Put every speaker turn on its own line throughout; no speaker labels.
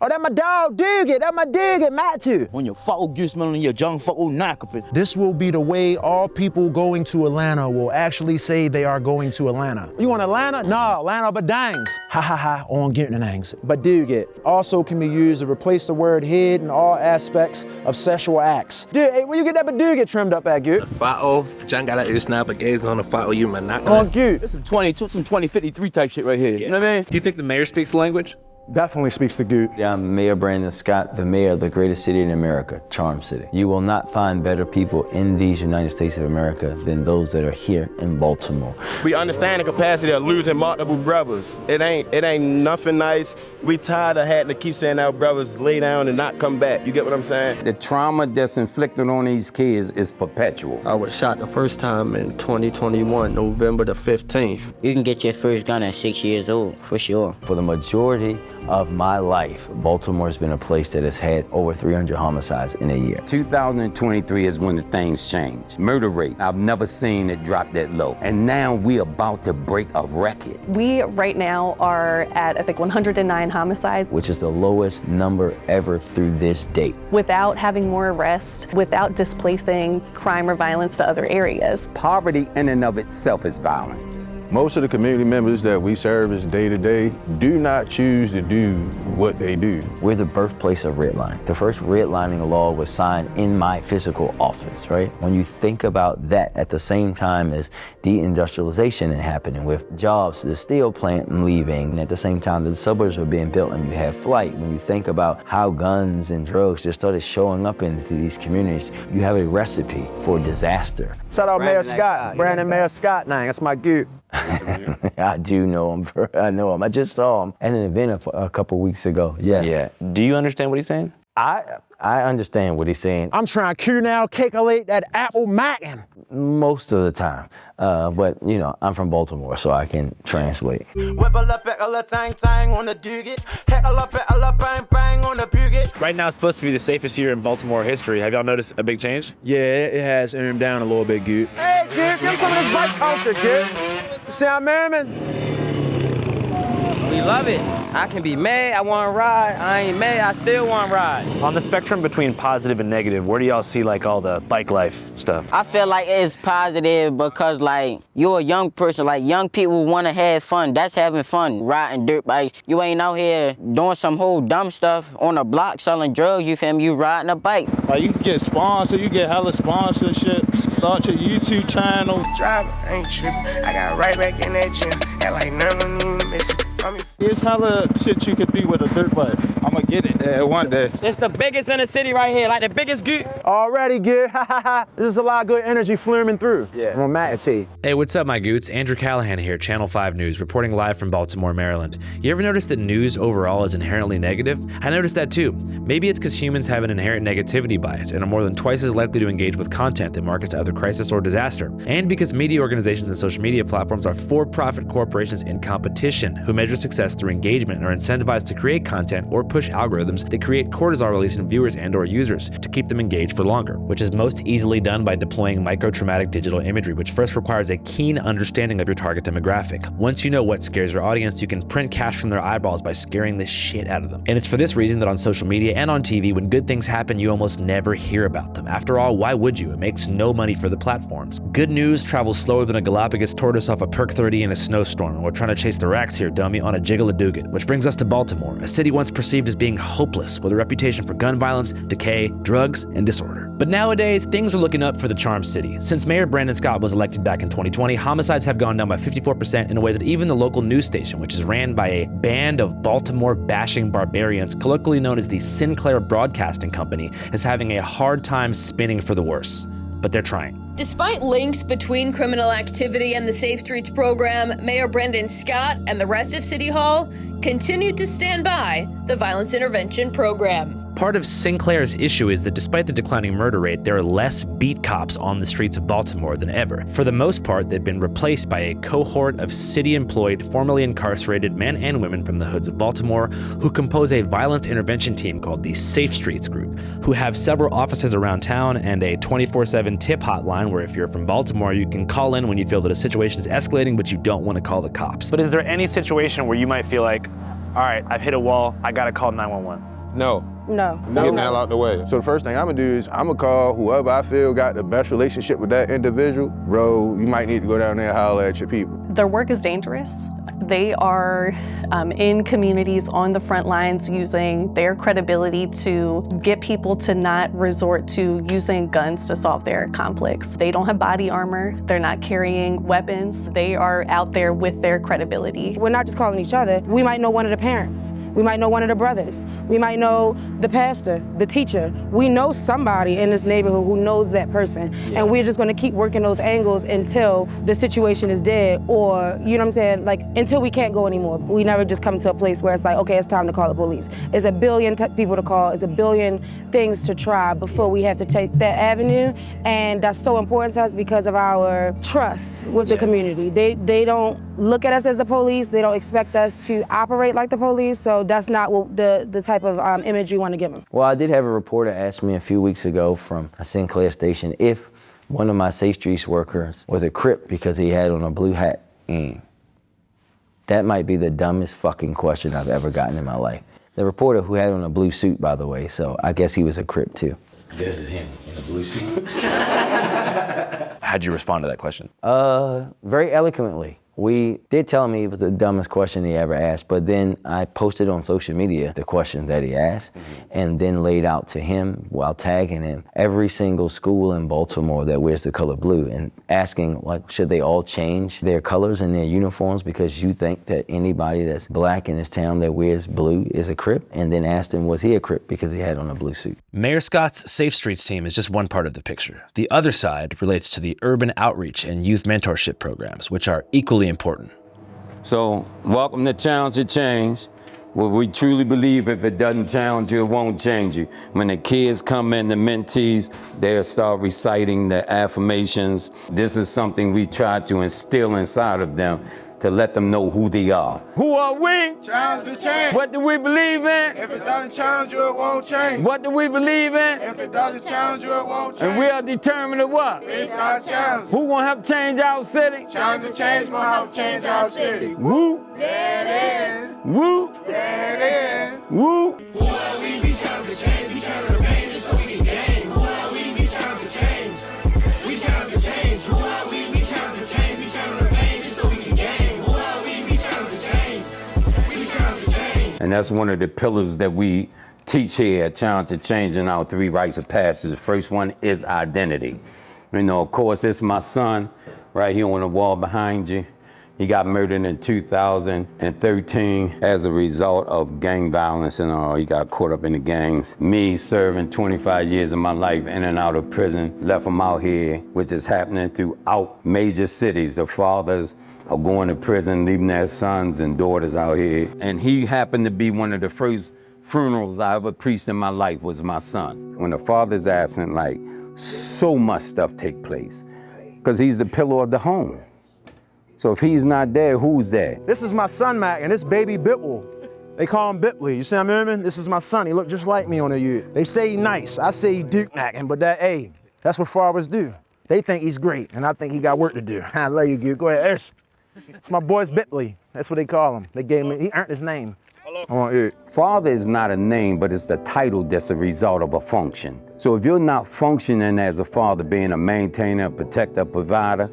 Oh, that my dog, Doogie. That my Doogie, Matthew.
On your fuck old goose on your junk fuck old knock up.
This will be the way all people going to Atlanta will actually say they are going to Atlanta.
You want Atlanta? No, Atlanta badangs.
Ha ha ha, on getting nangs.
Badoogie also can be used to replace the word head in all aspects of sexual acts. Dude, hey, where you get that badoogie trimmed up at, Goot?
Fa'o, John got a snap a gaze on the Fa'o, you man.
On Goot.
This some 2053 type shit right here. You know what I mean?
Do you think the mayor speaks the language?
Definitely speaks to Goot.
Yeah, I'm Mayor Brandon Scott, the mayor of the greatest city in America, Charm City. You will not find better people in these United States of America than those that are here in Baltimore.
We understand the capacity of losing multiple brothers. It ain't nothing nice. We tired of having to keep saying our brothers lay down and not come back. You get what I'm saying?
The trauma that's inflicted on these kids is perpetual.
I was shot the first time in 2021, November the 15th.
You can get your first gun at 6 years old, for sure.
For the majority of my life, Baltimore's been a place that has had over 300 homicides in a year.
2023 is when the things change. Murder rate, I've never seen it drop that low. And now we're about to break a record.
We right now are at, I think, 109 homicides.
Which is the lowest number ever through this date.
Without having more arrests, without displacing crime or violence to other areas.
Poverty in and of itself is violence.
Most of the community members that we service day to day do not choose to do what they do.
We're the birthplace of redlining. The first redlining law was signed in my physical office, right? When you think about that at the same time as deindustrialization happening with jobs, the steel plant leaving, and at the same time the suburbs were being built and you have flight. When you think about how guns and drugs just started showing up into these communities, you have a recipe for disaster.
Shout out Mayor Scott, Brandon Mayor Scott, now that's my Goot.
I do know him. I know him. I just saw him at an event a couple weeks ago. Yes.
Yeah. Do you understand what he's saying?
I understand what he's saying.
I'm trying to now calculate that apple mackin'.
Most of the time. But, you know, I'm from Baltimore, so I can translate.
Right now, it's supposed to be the safest year in Baltimore history. Have y'all noticed a big change?
Yeah, it has earned down a little bit, Goot. Hey, Goot, give me some of this white culture, Goot. Sound man.
We love it. I can be mad, I want to ride. I ain't mad, I still want to ride.
On the spectrum between positive and negative, where do y'all see like all the bike life stuff?
I feel like it's positive because like you're a young person, like young people want to have fun. That's having fun, riding dirt bikes. You ain't out here doing some whole dumb stuff on the block selling drugs, you feel me? You riding a bike.
Like you can get sponsored, you get hella sponsorship, start your YouTube channel.
Driving, I ain't tripping. I got right back in that gym. Had like nothing even missing.
There's hella shit you could do with a dirt bike. I'ma get it one day.
It's the biggest in the city right here, like the biggest Goot.
Already good, This is a lot of good energy flowing through. Yeah. I'm on Matt T.
Hey, what's up, my Goots? Andrew Callahan here, Channel 5 News, reporting live from Baltimore, Maryland. You ever notice that news overall is inherently negative? I noticed that too. Maybe it's because humans have an inherent negativity bias and are more than twice as likely to engage with content that markets to either crisis or disaster. And because media organizations and social media platforms are for-profit corporations in competition who measure success through engagement and are incentivized to create content or push algorithms that create cortisol release in viewers and or users to keep them engaged for longer, which is most easily done by deploying micro-traumatic digital imagery, which first requires a keen understanding of your target demographic. Once you know what scares your audience, you can print cash from their eyeballs by scaring the shit out of them. And it's for this reason that on social media and on TV, when good things happen, you almost never hear about them. After all, why would you? It makes no money for the platforms. Good news travels slower than a Galapagos tortoise off a perk 30 in a snowstorm. We're trying to chase the racks here, dummy, on a jiggle-a-dooget, which brings us to Baltimore, a city once perceived as being hopeless with a reputation for gun violence, decay, drugs, and disorder. But nowadays, things are looking up for the Charm City. Since Mayor Brandon Scott was elected back in 2020, homicides have gone down by 54% in a way that even the local news station, which is ran by a band of Baltimore-bashing barbarians, colloquially known as the Sinclair Broadcasting Company, is having a hard time spinning for the worse. But they're trying.
Despite links between criminal activity and the Safe Streets program, Mayor Brandon Scott and the rest of City Hall continued to stand by the violence intervention program.
Part of Sinclair's issue is that despite the declining murder rate, there are less beat cops on the streets of Baltimore than ever. For the most part, they've been replaced by a cohort of city-employed, formerly incarcerated men and women from the hoods of Baltimore who compose a violence intervention team called the Safe Streets Group, who have several offices around town and a 24/7 tip hotline where if you're from Baltimore, you can call in when you feel that a situation is escalating but you don't want to call the cops. But is there any situation where you might feel like, all right, I've hit a wall, I gotta call 911?
No.
No.
Get the hell out the way. So the first thing I'm gonna do is I'm gonna call whoever I feel got the best relationship with that individual. Bro, you might need to go down there and holler at your people.
Their work is dangerous. They are in communities on the front lines using their credibility to get people to not resort to using guns to solve their conflicts. They don't have body armor. They're not carrying weapons. They are out there with their credibility.
We're not just calling each other. We might know one of the parents. We might know one of the brothers. We might know the pastor, the teacher. We know somebody in this neighborhood who knows that person. Yeah. And we're just gonna keep working those angles until the situation is dead, or, you know what I'm saying, like, until we can't go anymore. We never just come to a place where it's like, okay, it's time to call the police. It's a billion people to call. It's a billion things to try before we have to take that avenue. And that's so important to us because of our trust with the community. They don't look at us as the police. They don't expect us to operate like the police. So that's not what the type of image we want to give them.
Well, I did have a reporter ask me a few weeks ago from a Sinclair station if one of my Safe Streets workers was a Crip because he had on a blue hat. That might be the dumbest fucking question I've ever gotten in my life. The reporter who had on a blue suit, by the way, so I guess he was a Crip too.
This is him in a blue suit. How'd you respond to that question?
Very eloquently. We did tell him it was the dumbest question he ever asked, but then I posted on social media the question that he asked, and then laid out to him, while tagging him, every single school in Baltimore that wears the color blue, and asking, like, should they all change their colors and their uniforms because you think that anybody that's black in this town that wears blue is a Crip? And then asked him, was he a Crip because he had on a blue suit?
Mayor Scott's Safe Streets team is just one part of the picture. The other side relates to the urban outreach and youth mentorship programs, which are equally important.
So, welcome to Challenge to Change, where we truly believe if it doesn't challenge you, it won't change you. When the kids come in, the mentees, they'll start reciting the affirmations. This is something we try to instill inside of them to let them know who they are. Who are we?
Challenge to change.
What do we believe in?
If it doesn't challenge you, it won't change.
What do we believe in?
If it doesn't challenge you, it won't change.
And we are determined to what?
It's our challenge.
Who gonna help change our city?
Challenge to change gonna help change our city.
Woo!
There it is.
Woo!
There it is.
Woo!
Who are we? We challenge to change. We challenge to change just so we can gain. Who are we? We challenge to change. We challenge to change. Who are we? We challenge to change. We challenge to change just so we can gain.
And that's one of the pillars that we teach here at Challenge to Change in our 3 rites of passage. The first one is identity. You know, of course, it's my son right here on the wall behind you. He got murdered in 2013 as a result of gang violence and all. He got caught up in the gangs. Me serving 25 years of my life in and out of prison, left him out here, which is happening throughout major cities. The fathers are going to prison, leaving their sons and daughters out here. And he happened to be one of the first funerals I ever preached in my life was my son. When the father's absent, like, so much stuff take place because he's the pillar of the home. So if he's not there, who's there?
This is my son, Mac, and this baby Bitwell. They call him Bipley. You see what I mean? This is my son. He look just like me on the youth. They say he nice. I say he Duke knacking, but that's what fathers do. They think he's great, and I think he got work to do. I love you, Duke. Go ahead, It's my boy's Bipley. That's what they call him. They gave me, he earned his name.
Father is not a name, but it's the title that's a result of a function. So if you're not functioning as a father, being a maintainer, a protector, provider,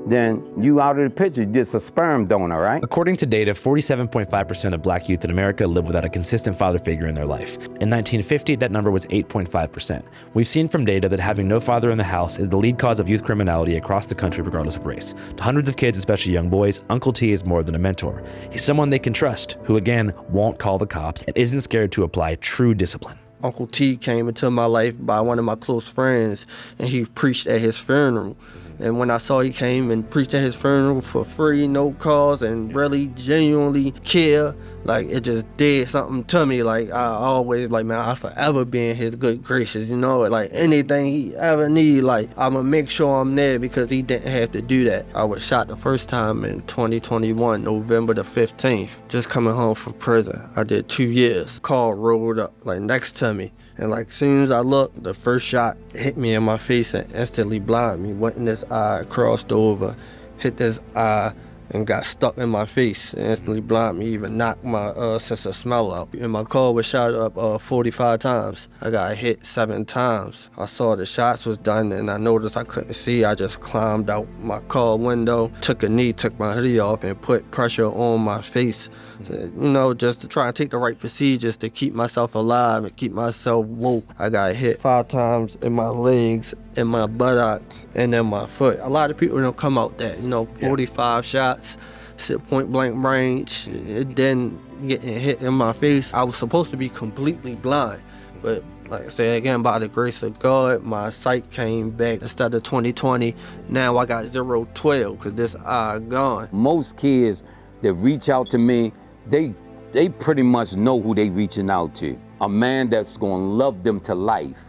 then you out of the picture. You're just a sperm donor, right?
According to data, 47.5% of black youth in America live without a consistent father figure in their life. In 1950, that number was 8.5%. We've seen from data that having no father in the house is the lead cause of youth criminality across the country regardless of race. To hundreds of kids, especially young boys, Uncle T is more than a mentor. He's someone they can trust, who again, won't call the cops and isn't scared to apply true discipline.
Uncle T came into my life by one of my close friends, and he preached at his funeral. And when I saw he came and preached at his funeral for free, no cost, and really genuinely care, like, it just did something to me. Like, I always, like, man, I'll forever be in his good graces, you know? Like, anything he ever need, like, I'm gonna make sure I'm there because he didn't have to do that. I was shot the first time in 2021, November the 15th, just coming home from prison. I did 2 years. Car rolled up, like, next to me. And like, soon as I looked, the first shot hit me in my face and instantly blinded me. Went in this eye, crossed over, hit this eye, and got stuck in my face. It instantly blinded me, even knocked my sense of smell out. And my car was shot up 45 times. I got hit 7 times. I saw the shots was done and I noticed I couldn't see. I just climbed out my car window, took a knee, took my hoodie off and put pressure on my face, just to try and take the right procedures to keep myself alive and keep myself woke. I got hit 5 times in my legs, in my buttocks, and in my foot. A lot of people don't come out that, 45 shots, point blank range, it then getting hit in my face. I was supposed to be completely blind, but like I said, again, by the grace of God, my sight came back. Instead of 20/20, now I got 0/12 because this eye gone.
Most kids that reach out to me, they pretty much know who they reaching out to. A man that's gonna love them to life,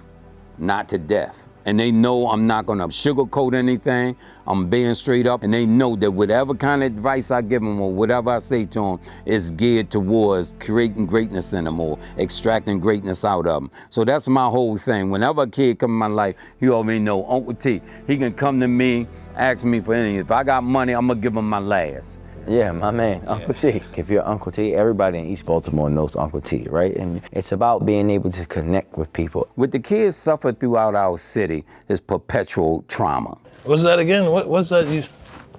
not to death. And they know I'm not gonna sugarcoat anything. I'm being straight up, and they know that whatever kind of advice I give them or whatever I say to them is geared towards creating greatness in them or extracting greatness out of them. So that's my whole thing. Whenever a kid come in my life, you already know Uncle T. He can come to me, ask me for anything. If I got money, I'm gonna give him my last.
Yeah, my man, Uncle T. If you're Uncle T, everybody in East Baltimore knows Uncle T, right? And it's about being able to connect with people.
What the kids suffer throughout our city is perpetual trauma.
What's that again? What's that? You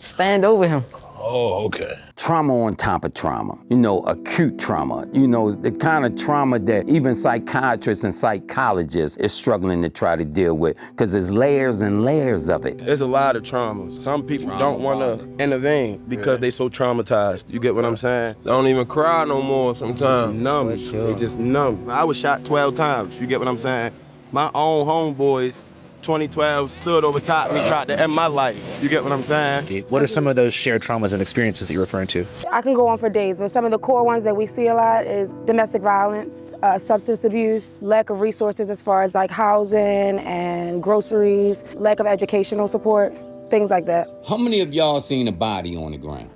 stand over him.
Oh, okay.
Trauma on top of trauma, acute trauma, the kind of trauma that even psychiatrists and psychologists is struggling to try to deal with because there's layers and layers of it.
There's a lot of trauma. Some people don't want to intervene because they so traumatized. You get what I'm saying?
They don't even cry no more sometimes.
Numb. They just numb. I was shot 12 times. You get what I'm saying? My own homeboys, 2012, stood over top of me, tried to end my life. You get what I'm saying?
What are some of those shared traumas and experiences that you're referring to?
I can go on for days, but some of the core ones that we see a lot is domestic violence, substance abuse, lack of resources as far as like housing and groceries, lack of educational support, things like that.
How many of y'all seen a body on the ground?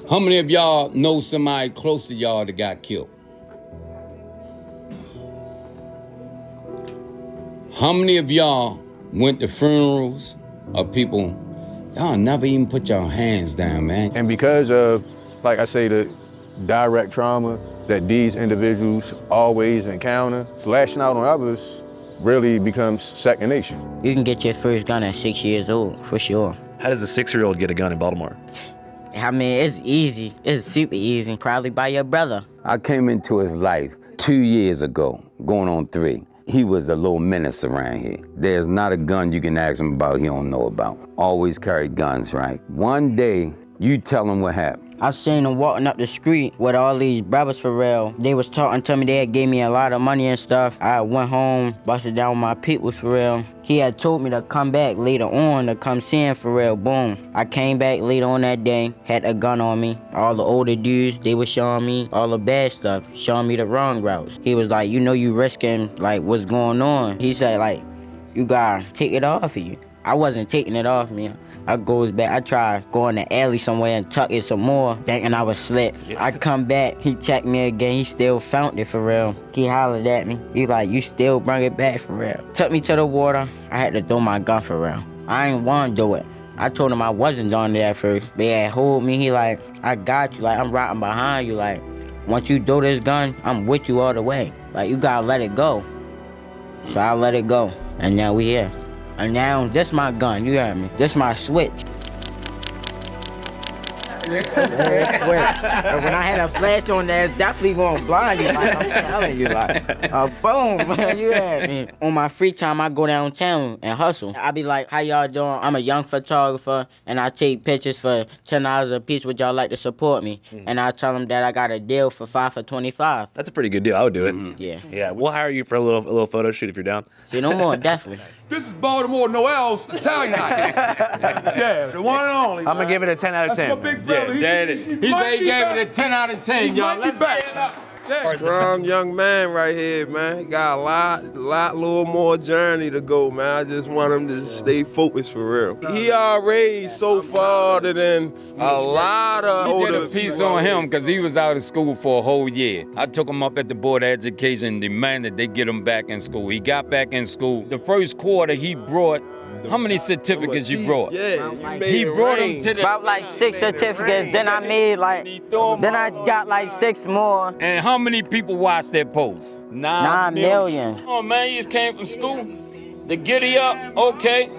How many of y'all know somebody close to y'all that got killed? How many of y'all went to funerals of people, y'all never even put your hands down, man?
And because of, like I say, the direct trauma that these individuals always encounter, lashing out on others really becomes second nature.
You can get your first gun at 6 years old, for sure.
How does a 6-year-old get a gun in Baltimore?
I mean, it's easy. It's super easy. Probably by your brother.
I came into his life 2 years ago, going on 3. He was a little menace around here. There's not a gun you can ask him about he don't know about. Always carried guns, right? One day, you tell him what happened.
I seen him walking up the street with all these brothers for real. They was talking to me, they had gave me a lot of money and stuff. I went home, busted down with my peoples for real. He had told me to come back later on to come see him for real, boom. I came back later on that day, had a gun on me. All the older dudes, they was showing me all the bad stuff, showing me the wrong routes. He was like, you risking like what's going on. He said like, you gotta take it off of you. I wasn't taking it off me. I goes back, I tried going to alley somewhere and tuck it some more, thinking I was slick. I come back, he checked me again, he still found it for real. He hollered at me, he like, you still bring it back for real. Took me to the water, I had to throw my gun for real. I ain't want to do it. I told him I wasn't doing it at first, but he had hold me, he like, I got you, like I'm riding behind you, like, once you throw this gun, I'm with you all the way. Like, you gotta let it go. So I let it go, and now we here. And now, this my gun, you heard me. This my switch. When I had a flash on there, it's definitely gonna blind you, like I'm telling you, like, boom, you heard me. On my free time, I go downtown and hustle. I be like, how y'all doing? I'm a young photographer, and I take pictures for $10 a piece. Would y'all like to support me? And I tell them that I got a deal for 5 for $25.
That's a pretty good deal. I would do it.
Yeah.
Yeah, we'll hire you for a little photo shoot if you're down.
See, no more, definitely.
This is Baltimore Noel's Italian house. Yeah, the one and only.
I'm gonna give it a 10 out of 10.
That's my big brother.
He said he gave it a 10 out of 10, y'all.
Let's get it up.
Strong young man right here, man. He got a little more journey to go, man. I just want him to stay focused for real. He already so farther than a lot of
He did
older
a piece on him because he was out of school for a whole year. I took him up at the Board of Education and demanded they get him back in school. He got back in school. The first quarter, he brought How many certificates you brought?
Yeah,
He brought them to the
About like 6 certificates. Then I made then I got like 6 more.
And how many people watched that post?
9 million.
Oh man, you just came from school. The giddy up, okay.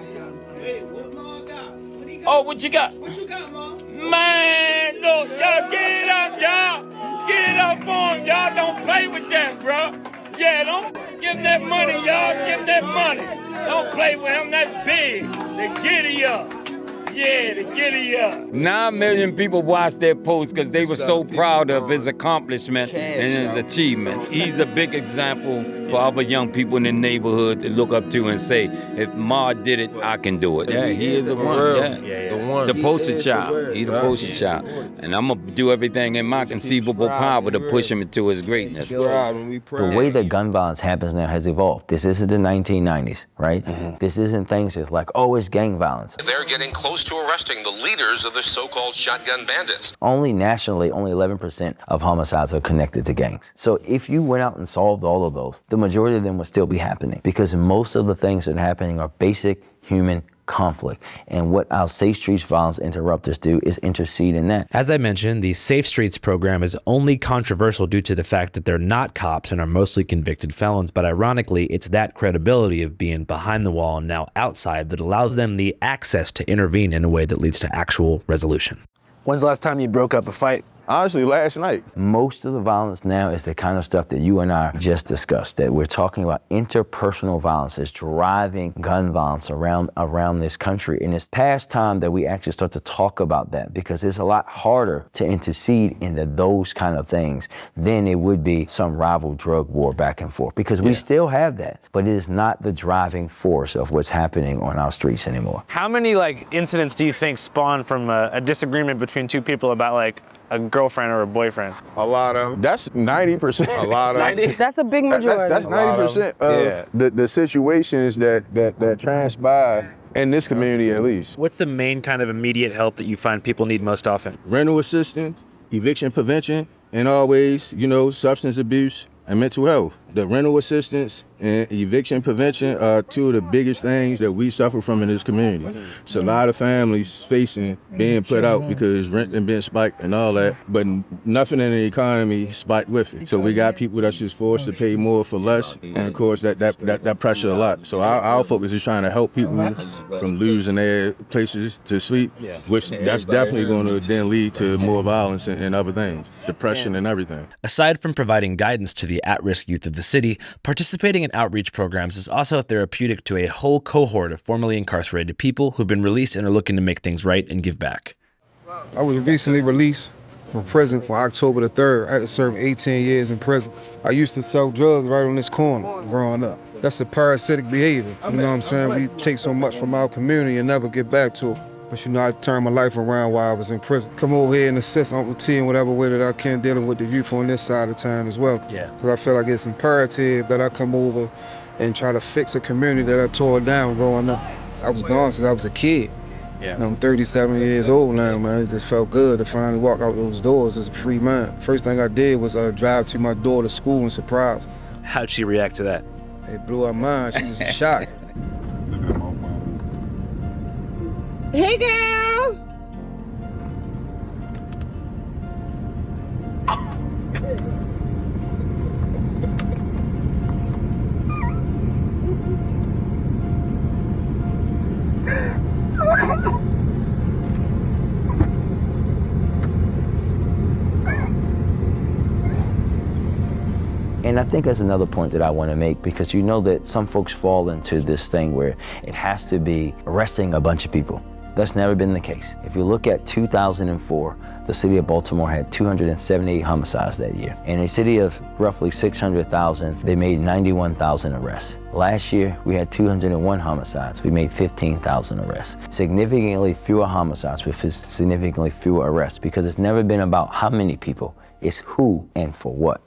Oh, what you got? Man, look, y'all get it up, y'all. Get it up on y'all. Don't play with that, bro. Yeah, don't give that money, y'all. Give that money. Don't play with him. That's big. The giddy up. Yeah, the giddy up. 9 million people watched that post because they were so proud of his accomplishment and his achievements. He's a big example for other young people in the neighborhood to look up to and say, if Ma did it, I can do it. Yeah, he is the one. Yeah.
The one.
The poster child. He the poster child. And I'm going to do everything in my conceivable power to push him into his greatness.
The way that gun violence happens now has evolved. This isn't the 1990s, right? This isn't things that's like, oh, it's gang violence.
They're getting close to arresting the leaders of the so-called shotgun bandits.
Only nationally, only 11% of homicides are connected to gangs. So if you went out and solved all of those, the majority of them would still be happening because most of the things that are happening are basic human conflict. And what our Safe Streets Violence Interrupters do is intercede in that.
As I mentioned, the Safe Streets program is only controversial due to the fact that they're not cops and are mostly convicted felons, but ironically, it's that credibility of being behind the wall and now outside that allows them the access to intervene in a way that leads to actual resolution.
When's the last time you broke up a fight?
Honestly, last night.
Most of the violence now is the kind of stuff that you and I just discussed, that we're talking about interpersonal violence is driving gun violence around this country. And it's past time that we actually start to talk about that because it's a lot harder to intercede into those kind of things than it would be some rival drug war back and forth because we still have that, but it is not the driving force of what's happening on our streets anymore.
How many incidents do you think spawn from a disagreement between two people about a girlfriend or a boyfriend?
A lot of them.
That's 90%.
A lot of them.
That's a big majority.
That's 90% of the situations that transpire in this community at least.
What's the main kind of immediate help that you find people need most often?
Rental assistance, eviction prevention, and always, substance abuse and mental health. The rental assistance and eviction prevention are two of the biggest things that we suffer from in this community. It's a lot of families facing being put out because rent and being spiked and all that, but nothing in the economy spiked with it. So we got people that's just forced to pay more for less, and of course that pressure a lot. So our focus is trying to help people from losing their places to sleep, which that's definitely going to then lead to more violence and other things, depression and everything.
Aside from providing guidance to the at-risk youth of the city, participating in outreach programs is also therapeutic to a whole cohort of formerly incarcerated people who've been released and are looking to make things right and give back.
I was recently released from prison on October the 3rd. I had to serve 18 years in prison. I used to sell drugs right on this corner growing up. That's a parasitic behavior. You know what I'm saying? We take so much from our community and never get back to it. But I turned my life around while I was in prison. Come over here and assist Uncle T in whatever way that I can dealing with the youth on this side of town as well. Because I feel like it's imperative that I come over and try to fix a community that I tore down growing up. I was gone since I was a kid. And I'm 37 years old now, man. It just felt good to finally walk out those doors as a free man. First thing I did was drive to my daughter's school and surprise her.
How'd she react to that?
It blew her mind. She was shocked.
Hey, girl!
And I think that's another point that I want to make because you know that some folks fall into this thing where it has to be arresting a bunch of people. That's never been the case. If you look at 2004, the city of Baltimore had 278 homicides that year. In a city of roughly 600,000, they made 91,000 arrests. Last year, we had 201 homicides. We made 15,000 arrests. Significantly fewer homicides with significantly fewer arrests because it's never been about how many people, it's who and for what.